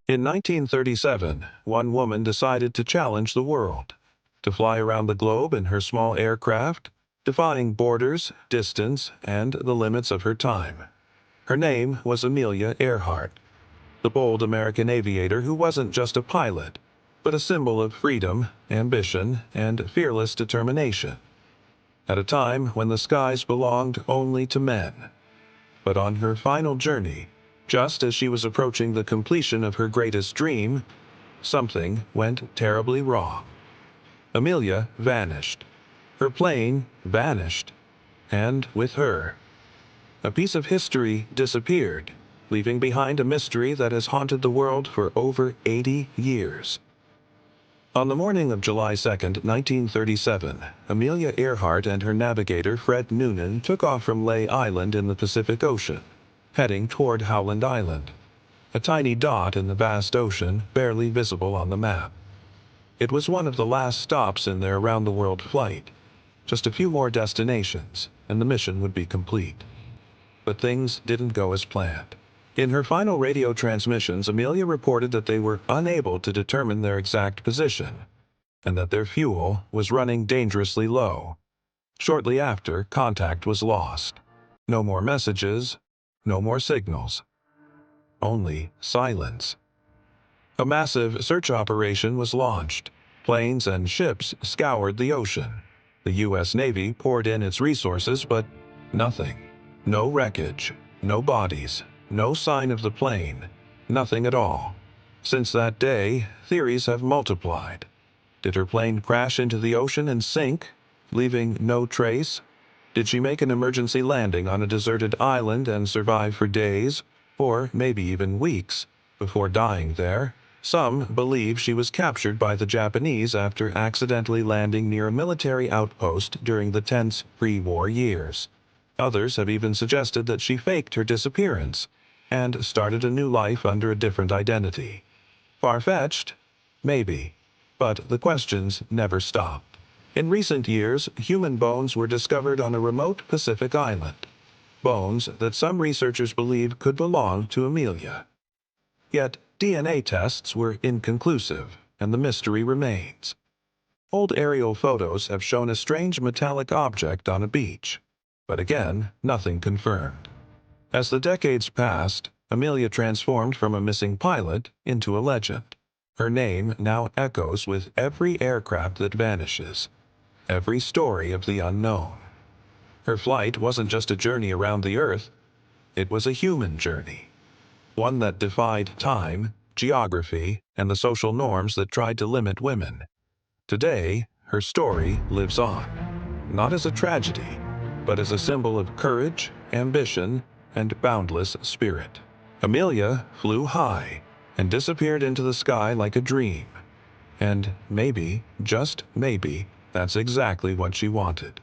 In 1937, one woman decided to challenge the world, to fly around the globe in her small aircraft, defying borders, distance, and the limits of her time. Her name was Amelia Earhart, the bold American aviator who wasn't just a pilot, but a symbol of freedom, ambition, and fearless determination. At a time when the skies belonged only to men. But on her final journey, just as she was approaching the completion of her greatest dream, something went terribly wrong. Amelia vanished. Her plane vanished. And with her, a piece of history disappeared, leaving behind a mystery that has haunted the world for over 80 years. On the morning of July 2, 1937, Amelia Earhart and her navigator Fred Noonan took off from Lay Island in the Pacific Ocean, heading toward Howland Island, a tiny dot in the vast ocean barely visible on the map. It was one of the last stops in their round-the-world flight. Just a few more destinations, and the mission would be complete. But things didn't go as planned. In her final radio transmissions, Amelia reported that they were unable to determine their exact position, and that their fuel was running dangerously low. Shortly after, contact was lost. No more messages, no more signals. Only silence. A massive search operation was launched. Planes and ships scoured the ocean. The U.S. Navy poured in its resources, but nothing. No wreckage, no bodies, no sign of the plane, nothing at all. Since that day, theories have multiplied. Did her plane crash into the ocean and sink, leaving no trace? Did she make an emergency landing on a deserted island and survive for days, or maybe even weeks, before dying there? Some believe she was captured by the Japanese after accidentally landing near a military outpost during the tense pre-war years. Others have even suggested that she faked her disappearance and started a new life under a different identity. Far-fetched? Maybe. But the questions never stop. In recent years, human bones were discovered on a remote Pacific island. Bones that some researchers believe could belong to Amelia. Yet, DNA tests were inconclusive, and the mystery remains. Old aerial photos have shown a strange metallic object on a beach. But again, nothing confirmed. As the decades passed, Amelia transformed from a missing pilot into a legend. Her name now echoes with every aircraft that vanishes, every story of the unknown. Her flight wasn't just a journey around the Earth, it was a human journey. One that defied time, geography, and the social norms that tried to limit women. Today, her story lives on, not as a tragedy, but as a symbol of courage, ambition, and boundless spirit. Amelia flew high and disappeared into the sky like a dream. And maybe, just maybe, that's exactly what she wanted.